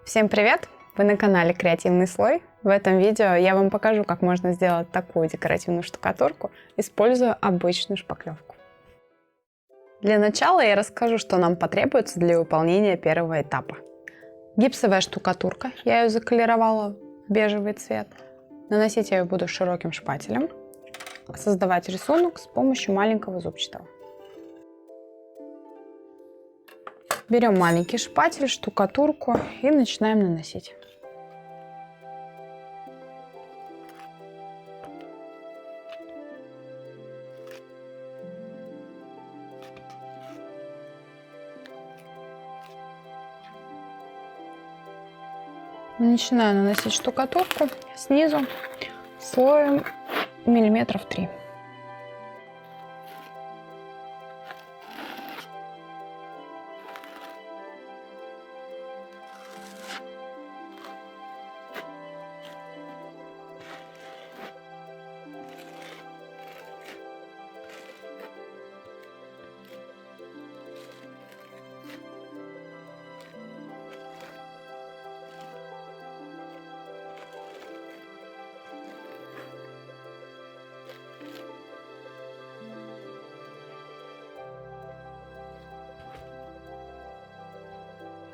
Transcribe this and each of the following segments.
Всем привет! Вы на канале Креативный слой. В этом видео я вам покажу, как можно сделать такую декоративную штукатурку, используя обычную шпаклевку. Для начала я расскажу, что нам потребуется для выполнения первого этапа. Гипсовая штукатурка, я ее заколеровала в бежевый цвет. Наносить я ее буду широким шпателем. Создавать рисунок с помощью маленького зубчатого. Берем маленький шпатель, штукатурку и начинаем наносить. Начинаю наносить штукатурку снизу слоем миллиметров 3.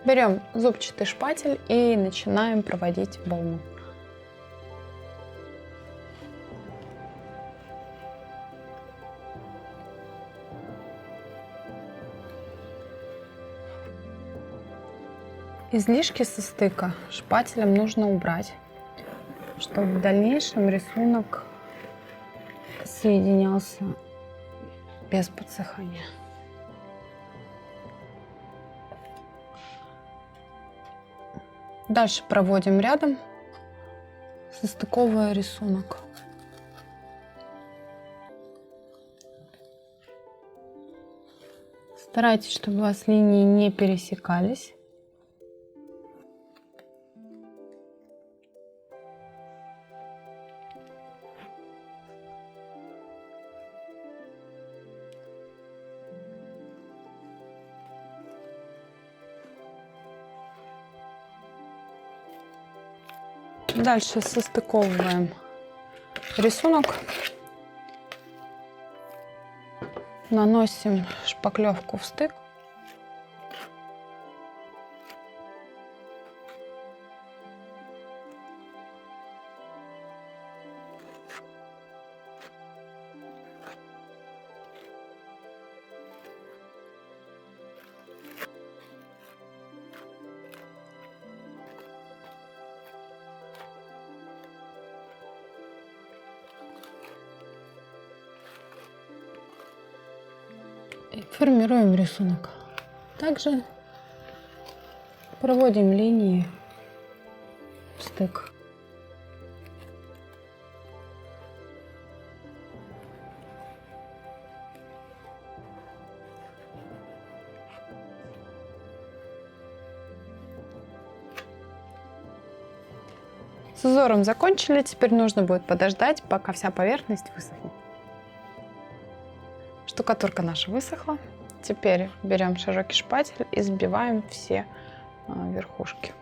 Берем зубчатый шпатель и начинаем проводить волну. Излишки со стыка шпателем нужно убрать, чтобы в дальнейшем рисунок соединялся без подсыхания. Дальше проводим рядом, состыковывая рисунок. Старайтесь, чтобы у вас линии не пересекались. Дальше состыковываем рисунок, наносим шпаклевку в стык. И формируем рисунок. Также проводим линии в стык. С узором закончили, теперь нужно будет подождать, пока вся поверхность высохнет. Штукатурка наша высохла. Теперь берем широкий шпатель и сбиваем все верхушки.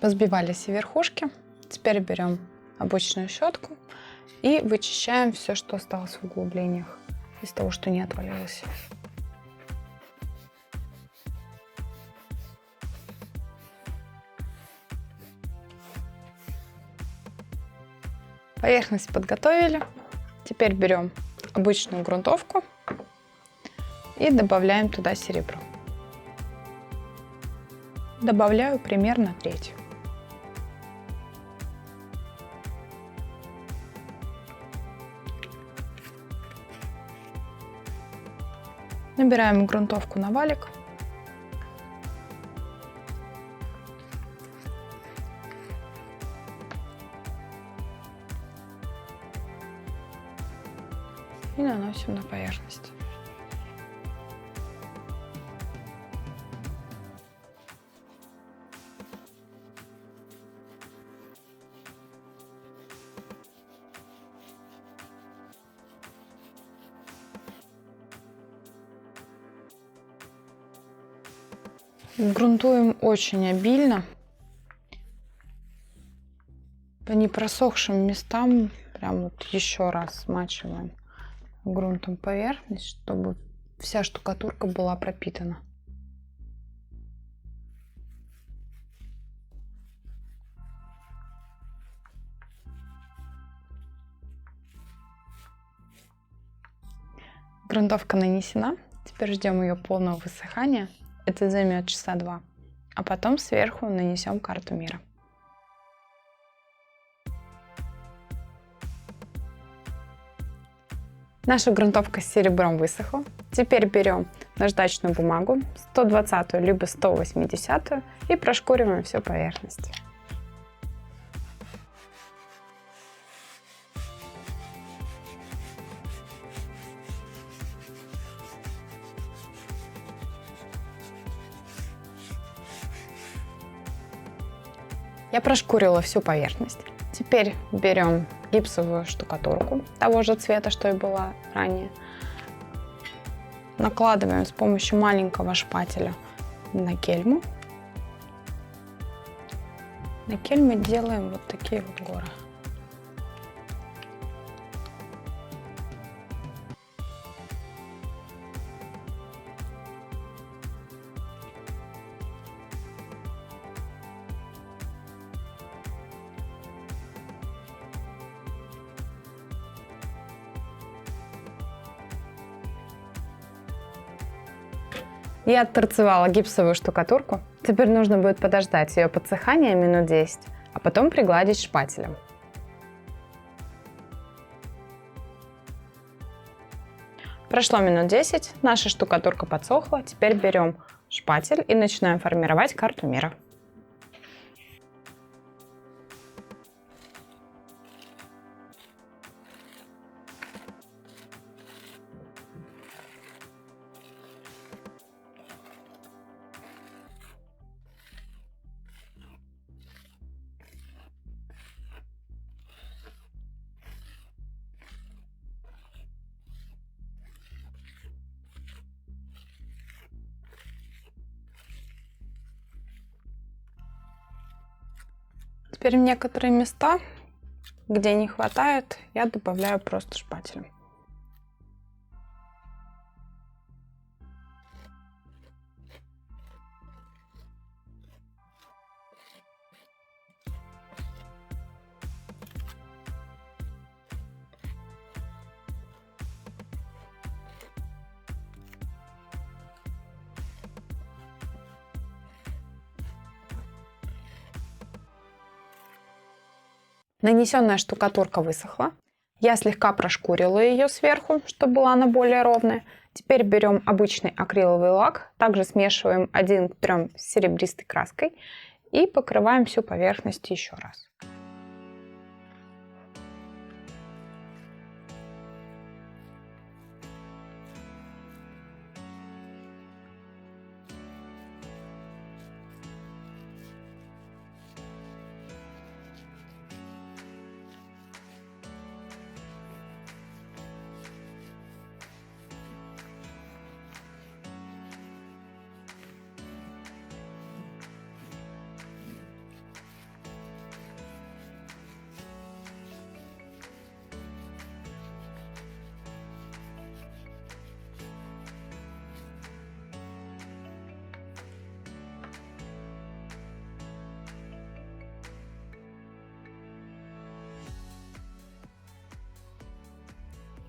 Позбивали все верхушки. Теперь берем обычную щетку и вычищаем все, что осталось в углублениях, из того, что не отвалилось. Поверхность подготовили. Теперь берем обычную грунтовку и добавляем туда серебро. Добавляю примерно треть. Набираем грунтовку на валик. И наносим на поверхность. Грунтуем очень обильно. По непросохшим местам прям вот еще раз смачиваем грунтом поверхность, чтобы вся штукатурка была пропитана. Грунтовка нанесена. Теперь ждем ее полного высыхания. Это займет часа 2. А потом сверху нанесем карту мира. Наша грунтовка с серебром высохла. Теперь берем наждачную бумагу 120 либо 180 и прошкуриваем всю поверхность. Я прошкурила всю поверхность. Теперь берем гипсовую штукатурку того же цвета, что и была ранее. Накладываем с помощью маленького шпателя на кельму. На кельме делаем вот такие вот горы. Я отторцевала гипсовую штукатурку. Теперь нужно будет подождать ее подсыхания минут 10, а потом пригладить шпателем. Прошло минут 10, наша штукатурка подсохла. Теперь берем шпатель и начинаем формировать карту мира. Теперь в некоторые места, где не хватает, я добавляю просто шпателем. Нанесенная штукатурка высохла. Я слегка прошкурила ее сверху, чтобы была она более ровная. Теперь берем обычный акриловый лак, также смешиваем 1 к 3 с серебристой краской и покрываем всю поверхность еще раз.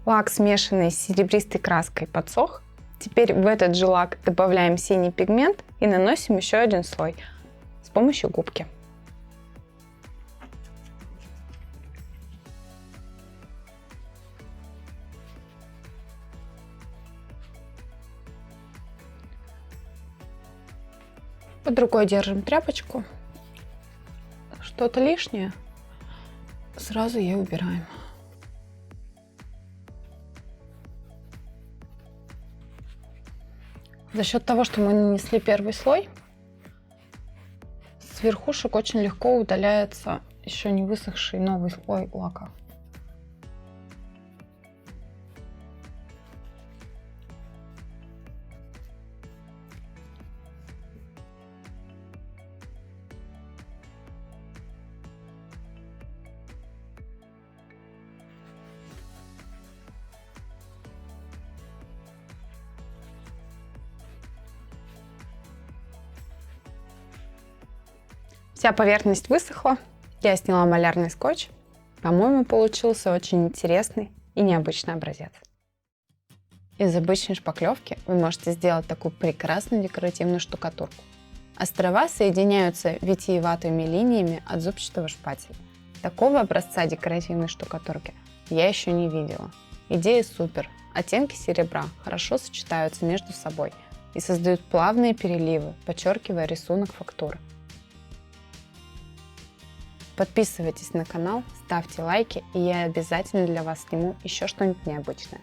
Лак, смешанный с серебристой краской, подсох. Теперь в этот же лак добавляем синий пигмент и наносим еще один слой с помощью губки. Под рукой держим тряпочку. Что-то лишнее сразу ее убираем. За счет того, что мы нанесли первый слой, с верхушек очень легко удаляется еще не высохший новый слой лака. Вся поверхность высохла, я сняла малярный скотч. По-моему, получился очень интересный и необычный образец. Из обычной шпаклевки вы можете сделать такую прекрасную декоративную штукатурку. Острова соединяются витиеватыми линиями от зубчатого шпателя. Такого образца декоративной штукатурки я еще не видела. Идея супер. Оттенки серебра хорошо сочетаются между собой и создают плавные переливы, подчеркивая рисунок фактуры. Подписывайтесь на канал, ставьте лайки, и я обязательно для вас сниму еще что-нибудь необычное.